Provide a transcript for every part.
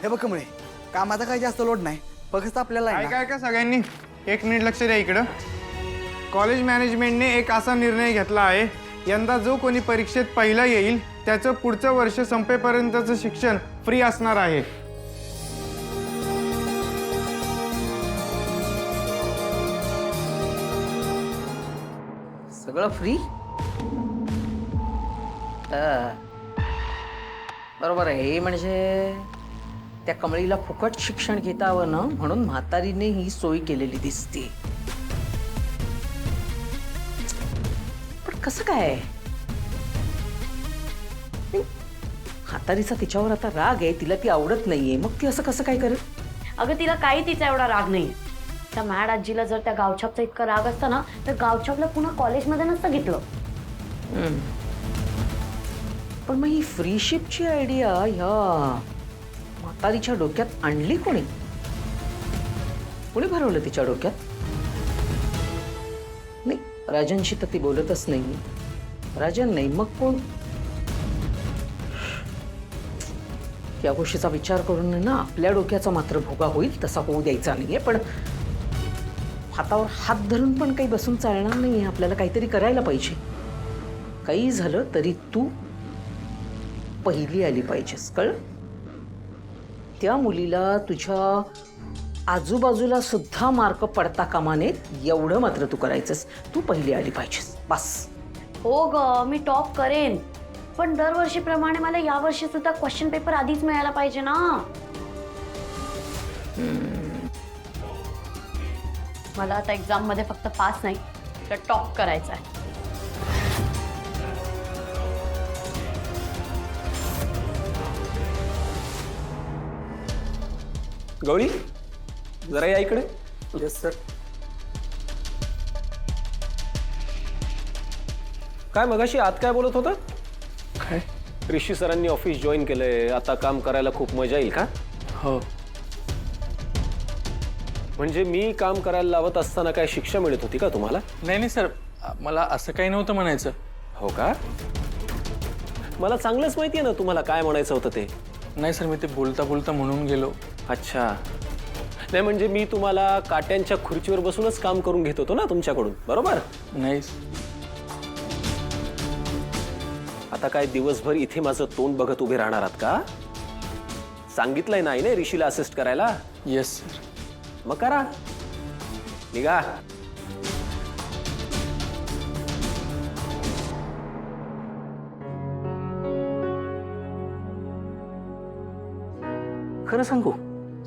हे बघ कमळे, कामाचा काही जास्त लोड नाही, फक्त आपल्याला आहे ना. काय का सगळ्यांनी एक मिनिट लक्ष द्या इकडं. कॉलेज मॅनेजमेंटने एक असा निर्णय घेतला आहे, यंदा जो कोणी परीक्षेत पहिला येईल त्याचं पुढचं वर्ष संपेपर्यंतचं शिक्षण फ्री असणार आहे. सगळं फ्री. बरोबर आहे. हे म्हणजे त्या कमळीला फुकट शिक्षण घेता यावं ना म्हणून म्हातारीने ही सोय केलेली दिसते. पण कसं काय? म्हातारीचा तिच्यावर आता राग आहे, तिला ती आवडत नाहीये, मग ती असं कसं काय करेल? अगं तिला काही तिचा एवढा राग नाही. त्या मॅड आजीला जर त्या गावछापचा इतका राग असता ना तर गावछापला पुन्हा कॉलेजमध्ये नसतं घेतलं. पण मग ही फ्रीशिपची आयडिया ह्या म्हातारीच्या डोक्यात आणली कोणी? कोणी भरवलं तिच्या डोक्यात? नाही, राजनशी तर ती बोलतच नाही. राजन नाही मग कोण? या गोष्टीचा विचार करून ना आपल्या डोक्याचा मात्र भोगा होईल तसा होऊ द्यायचा नाहीये. पण हातावर हात धरून पण काही बसून चालणार नाहीये. आपल्याला काहीतरी करायला पाहिजे. काही झालं तरी तू पहिली आली पाहिजेस, कळ? त्या मुलीला तुझ्या आजूबाजूला सुद्धा मार्क पडता कामा नयेत एवढं मात्र तू करायचंस. तू पहिली आली पाहिजेस, बस. हो ग, मी टॉप करेन, पण दरवर्षीप्रमाणे मला यावर्षी सुद्धा क्वेश्चन पेपर आधीच मिळायला पाहिजे ना. मला आता एक्झाम मध्ये फक्त पास नाही तर टॉप करायचा आहे. गौरी, जरा या इकडे. Yes sir. काय मगाशी आत काय बोलत होता? काय? ऋषी सरांनी ऑफिस जॉईन केलंय, आता काम करायला खूप मजा येईल का? हो. म्हणजे मी काम करायला लावत असताना काय शिक्षा मिळत होती का तुम्हाला? नाही सर, मला असं काही नव्हतं म्हणायचं. हो का? मला चांगलंच माहिती आहे ना तुम्हाला काय म्हणायचं होतं ते. नाही सर, मी ते बोलता बोलता म्हणून गेलो. अच्छा. नाही म्हणजे मी तुम्हाला काट्यांच्या खुर्चीवर बसूनच काम करून घेत होतो ना तुमच्याकडून, बरोबर? नाही. आता काय दिवसभर इथे माझं तोंड बघत उभे राहणार आहात का? सांगितलंय नाही ना ऋषीला असिस्ट करायला. Yes sir. मग करा, निघा. खरं सांगू,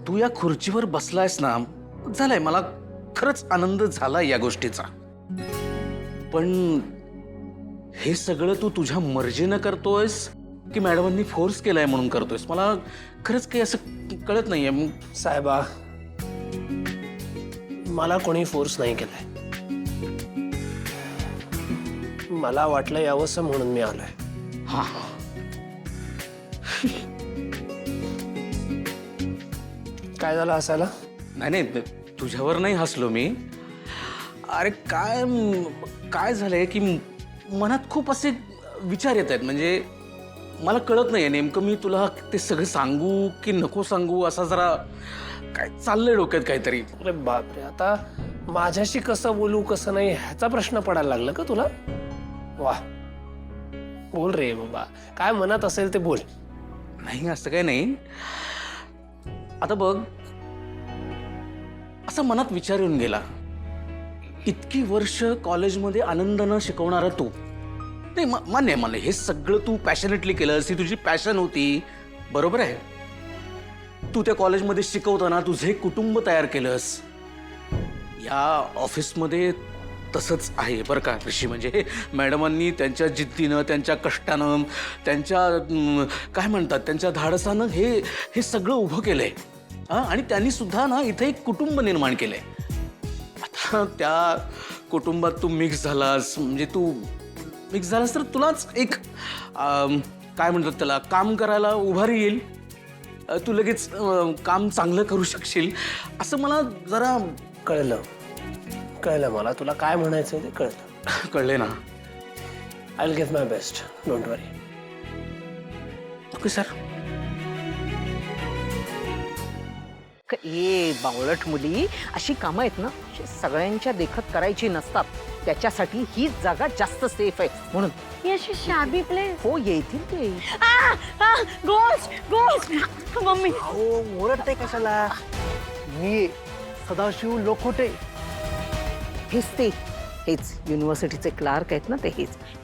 तू या खुर्चीवर बसलायस ना, झालाय, मला खरंच आनंद झाला या गोष्टीचा. पण हे सगळं तू तुझ्या मर्जीनं करतोयस की मॅडमांनी फोर्स केलाय म्हणून करतोयस? मला खरंच काही असं कळत नाहीये. साहेबा, मला कोणी फोर्स नाही केलाय. मला वाटलं यावंसं म्हणून मी आलोय. हा. काय झालं हसायला? नाही नाही, तुझ्यावर नाही हसलो मी. अरे काय काय झालंय की मनात खूप असे विचार येत आहेत. म्हणजे मला कळत नाहीये नेमकं मी तुला ते सगळं सांगू की नको सांगू. असा जरा काय चाललंय डोक्यात काहीतरी. अरे बापरे, आता माझ्याशी कसं बोलू कसं नाही ह्याचा प्रश्न पडायला लागला का तुला? वा, बोल रे बाबा, काय मनात असेल ते बोल. नाही असं काही नाही. आता बघ, असा मनात विचार येऊन गेला, इतकी वर्ष कॉलेजमध्ये आनंदानं शिकवणारा तू. नाही मान्य आहे मला, हे सगळं तू पॅशनेटली केलंस, ही तुझी पॅशन होती, बरोबर आहे. तू त्या कॉलेजमध्ये शिकवताना तुझं एक कुटुंब तयार केलंस. या ऑफिसमध्ये तसंच आहे बरं का ऋषी. म्हणजे मॅडमांनी त्यांच्या जिद्दीनं, त्यांच्या कष्टानं, त्यांच्या काय म्हणतात त्यांच्या धाडसानं हे सगळं उभं केलंय. आणि त्यांनी सुद्धा ना इथे एक कुटुंब निर्माण केलंय. आता त्या कुटुंबात तू मिक्स झालास, म्हणजे तू मिक्स झालास तर तुलाच एक काय म्हणतात त्याला, काम करायला उभारी येईल. तू लगेच काम चांगलं करू शकशील असं मला जरा कळलं मला तुला काय म्हणायचं ते कळलं. कळले ना. I will give my best, don't worry. Okay sir. ए बावळट मुली, अशी कामं आहेत ना अशी सगळ्यांच्या देखत करायची नसतात. त्याच्यासाठी हीच जागा जास्त सेफ आहे म्हणून. ही अशी शाबी प्लेस. हो येतील ते. गोष्ट गोष्ट मम्मी. अहो ओरडते कशाला? मी सदाशिव लोखोटे. हेच ते, हेच युनिव्हर्सिटीचे क्लार्क आहेत ना ते,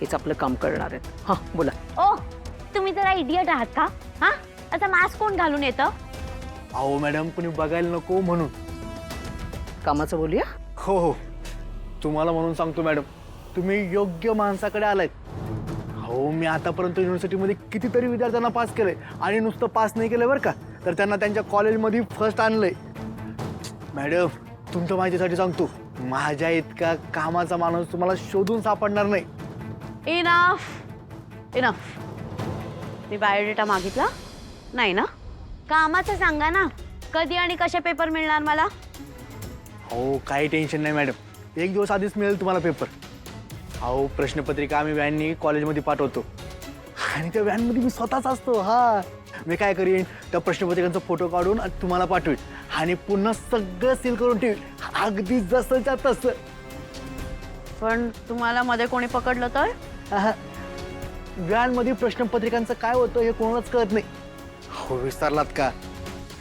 हेच आपलं काम करणार आहेत. हां बोला. ओ तुम्ही जरा इडियट आहात का? हा आता मास्क कोण घालून येतं? अहो मॅडम कुणी बघायला नको म्हणून. कामाचं बोलूया. हो हो, तुम्हाला म्हणून सांगतो मॅडम, तुम्ही योग्य माणसाकडे आलायत. हो मी आतापर्यंत युनिव्हर्सिटीमध्ये कितीतरी विद्यार्थ्यांना पास केलंय आणि नुसतं पास नाही केलं बरं का, तर त्यांना त्यांच्या कॉलेजमध्ये फर्स्ट आणलंय. मॅडम तुमचं माहितीसाठी सांगतो, माझ्या इतका कामाचा माणूस तुम्हाला शोधून सापडणार नाही. Enough enough. मी बायोडेटा मागितला नाही ना? कामाचं सांगा ना, कधी आणि कसे पेपर मिळणार मला? हो काही टेन्शन नाही मॅडम, एक दिवस आधीच मिळेल तुम्हाला पेपर. अहो प्रश्नपत्रिका आम्ही व्हॅननी कॉलेजमध्ये पाठवतो आणि त्या व्हॅनमध्ये मी स्वतःच असतो. हा मी काय करीन, त्या प्रश्नपत्रिकांचा फोटो काढून तुम्हाला पाठवेन आणि पुन्हा सगळं सील करून ठेवीन, अगदी जसंच्या तसं. पण तुम्हाला मध्ये कोणी पकडलं तर? व्हॅनमध्ये प्रश्नपत्रिकांचं काय होतं हे कोणालाच कळत नाही. हो विसरलात का?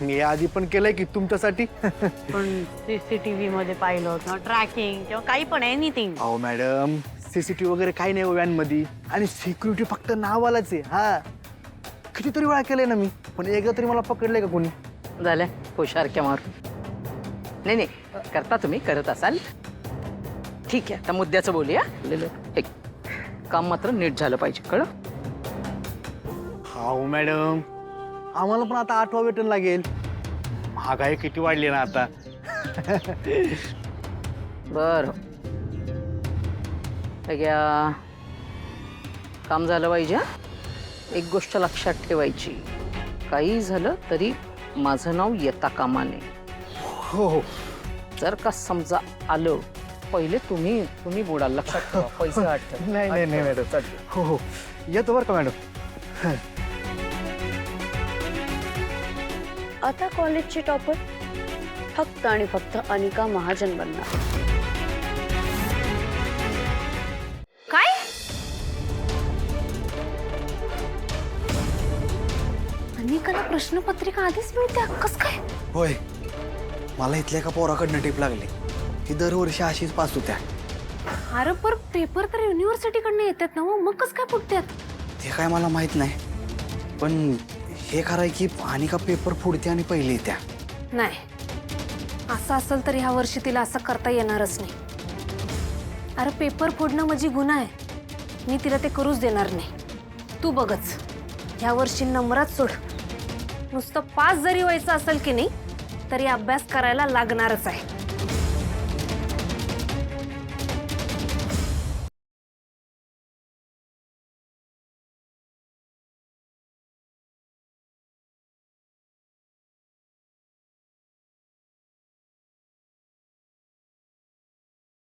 मी आधी पण केलंय की तुमच्यासाठी. पण सीसीटीव्ही मध्ये पाहिलं होतं, ट्रॅकिंग किंवा काही पण एनिथिंग. अहो मॅडम सीसीटीव्ही वगैरे काही नाही व्हॅनमध्ये, आणि सिक्युरिटी फक्त नावालाच आहे. हा कितीतरी वेळा केलंय ना मी, पण एकदा तरी मला पकडलंय का कोणी? झालं हुशार क्या मार. नाही नाही, करता तुम्ही, करत असाल. ठीक आहे, आता मुद्द्याचं बोलूया. एक काम मात्र नीट झालं पाहिजे, कळलं? हो मॅडम, आम्हाला पण आता 8वा वेतन लागेल. महागाई किती वाढली ना आता. बरं घ्या, काम झालं पाहिजे. एक गोष्ट लक्षात ठेवायची, काही झालं तरी माझं नाव येता कामा नये. हो हो जर का समजा आलं, पहिले तुम्ही बोलाल, लक्षात ठेवा. पैसे वाटतं. नाही नाही नाही मॅडम. हो हो येतो बरं का मॅडम. आता कॉलेजची टॉपर फक्त आणि फक्त अनिका महाजन बनणार. काय? अनिकाला प्रश्नपत्रिका आधीच मिळते, कस काय? होय, मला इथल्या एका पोराकडनं टीप लागली. ती दरवर्षी अशीच पास होत्या. अरे पर पेपर तर युनिव्हर्सिटीकडनं येतात ना, मग कस काय फुटतात? ते काय मला माहित नाही, पण हे खरंय की अनिका पेपर फुडते आणि पहिले येत्या. नाही, असं असेल तर ह्या वर्षी तिला असं करता येणारच नाही. अरे पेपर फोडणं म्हणजे गुन्हा आहे, मी तिला ते करूच देणार नाही. तू बघच, ह्या वर्षी नंबरात सोड, नुसतं पास जरी व्हायचं असेल की नाही तरी अभ्यास करायला लागणारच आहे.